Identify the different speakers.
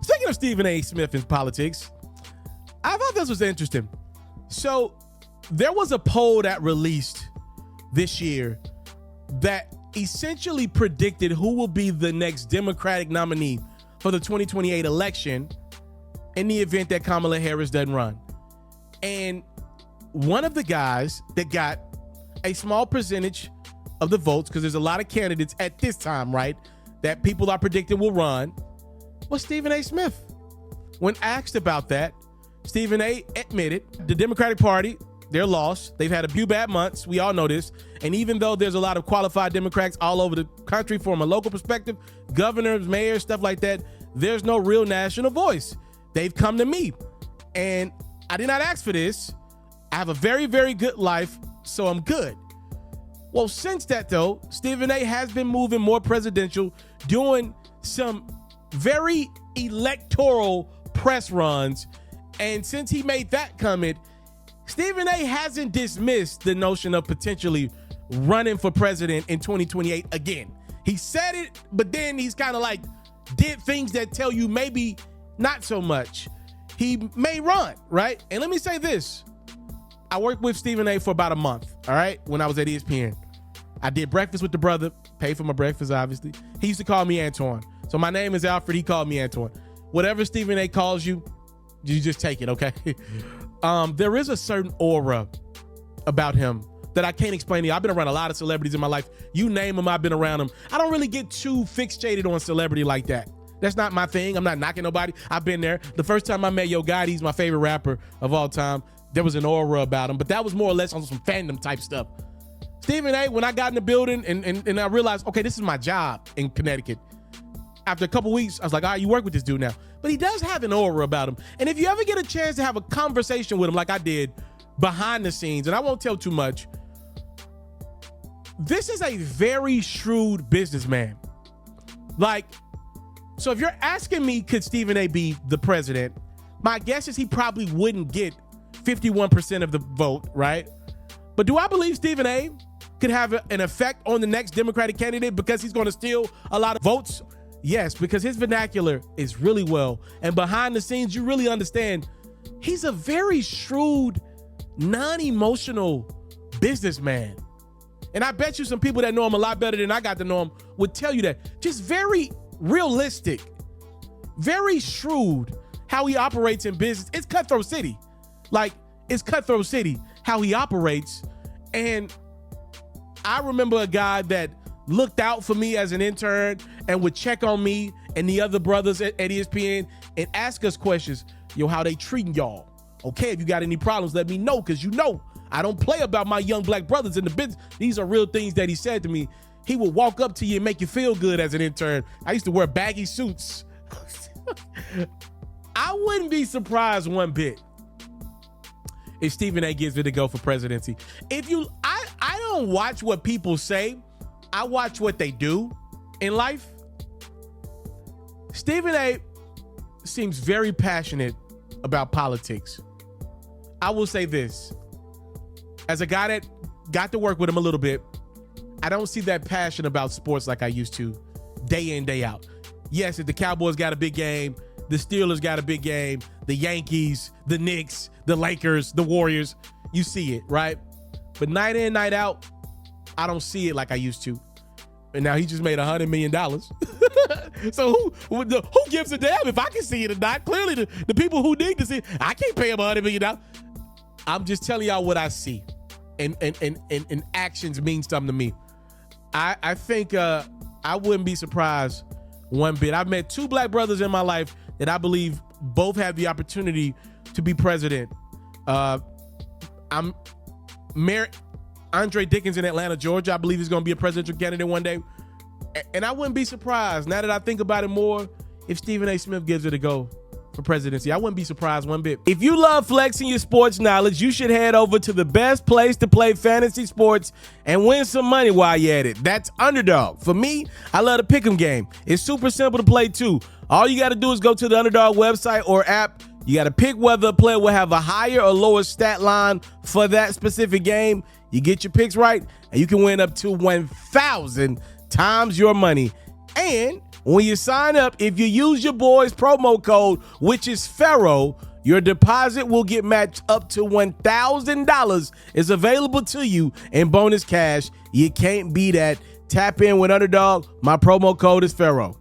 Speaker 1: Speaking of Stephen A. Smith in politics, I thought this was interesting. So there was a poll that released this year that essentially predicted who will be the next Democratic nominee for the 2028 election in the event that Kamala Harris doesn't run. And one of the guys that got a small percentage of the votes, because there's a lot of candidates at this time, right, that people are predicting will run, was Stephen A. Smith. When asked about that, Stephen A. admitted the Democratic Party, they're lost. They've had a few bad months. We all know this. And even though there's a lot of qualified Democrats all over the country from a local perspective, governors, mayors, stuff like that, there's no real national voice. They've come to me. And I did not ask for this. I have a very, very good life, so I'm good. Well, since that, though, Stephen A. has been moving more presidential, doing some very electoral press runs. And since he made that comment, Stephen A. hasn't dismissed the notion of potentially running for president in 2028 again. He said it, but then he's kind of like did things that tell you maybe not so much. He may run, right? And let me say this. I worked with Stephen A. for about a month, all right, when I was at ESPN. I did breakfast with the brother, paid for my breakfast, obviously. He used to call me Antoine. So my name is Alfred. He called me Antoine. Whatever Stephen A. calls you, you just take it, okay? There is a certain aura about him that I can't explain to you. I've been around a lot of celebrities in my life. You name them, I've been around them. I don't really get too fixated on celebrity like that. That's not my thing. I'm not knocking nobody. I've been there. The first time I met Yo Gotti, he's my favorite rapper of all time. There was an aura about him, but that was more or less on some fandom type stuff. Stephen A., when I got in the building and I realized, okay, this is my job in Connecticut. After a couple weeks, I was like, all right, you work with this dude now. But he does have an aura about him. And if you ever get a chance to have a conversation with him like I did behind the scenes, and I won't tell too much, this is a very shrewd businessman. Like, so if you're asking me, could Stephen A. be the president? My guess is he probably wouldn't get 51% of the vote, right? But do I believe Stephen A. could have an effect on the next Democratic candidate because he's going to steal a lot of votes? Yes, because his vernacular is really well. And behind the scenes, you really understand he's a very shrewd, non-emotional businessman. And I bet you some people that know him a lot better than I got to know him would tell you that. Just very realistic, very shrewd how he operates in business. It's cutthroat city. Like, it's cutthroat city how he operates. And I remember a guy that looked out for me as an intern and would check on me and the other brothers at ESPN and ask us questions. Yo, how they treating y'all? Okay, if you got any problems, let me know, because you know I don't play about my young black brothers in the business. These are real things that he said to me. He would walk up to you and make you feel good as an intern. I used to wear baggy suits. I wouldn't be surprised one bit if Stephen A. gives it a go for presidency. I don't watch what people say. I watch what they do in life. Stephen A. seems very passionate about politics. I will say this. As a guy that got to work with him a little bit, I don't see that passion about sports like I used to, day in, day out. Yes, if the Cowboys got a big game, the Steelers got a big game, the Yankees, the Knicks, the Lakers, the Warriors, you see it, right? But night in, night out, I don't see it like I used to. And now he just made $100 million. So who gives a damn if I can see it or not? Clearly, the people who need to see it, I can't pay him $100 million. I'm just telling y'all what I see. And actions mean something to me. I think I wouldn't be surprised one bit. I've met two black brothers in my life that I believe both have the opportunity to be president. I'm married. Andre Dickens in Atlanta, Georgia. I believe he's going to be a presidential candidate one day. And I wouldn't be surprised, now that I think about it more, if Stephen A. Smith gives it a go for presidency. I wouldn't be surprised one bit. If you love flexing your sports knowledge, you should head over to the best place to play fantasy sports and win some money while you're at it. That's Underdog. For me, I love the pick'em game. It's super simple to play too. All you got to do is go to the Underdog website or app. You got to pick whether a player will have a higher or lower stat line for that specific game. You get your picks right, and you can win up to 1,000 times your money. And When you sign up, if you use your boy's promo code, which is Ferro, your deposit will get matched up to $1,000 is available to you in bonus cash. You can't beat that. Tap in with Underdog. My promo code is Ferro.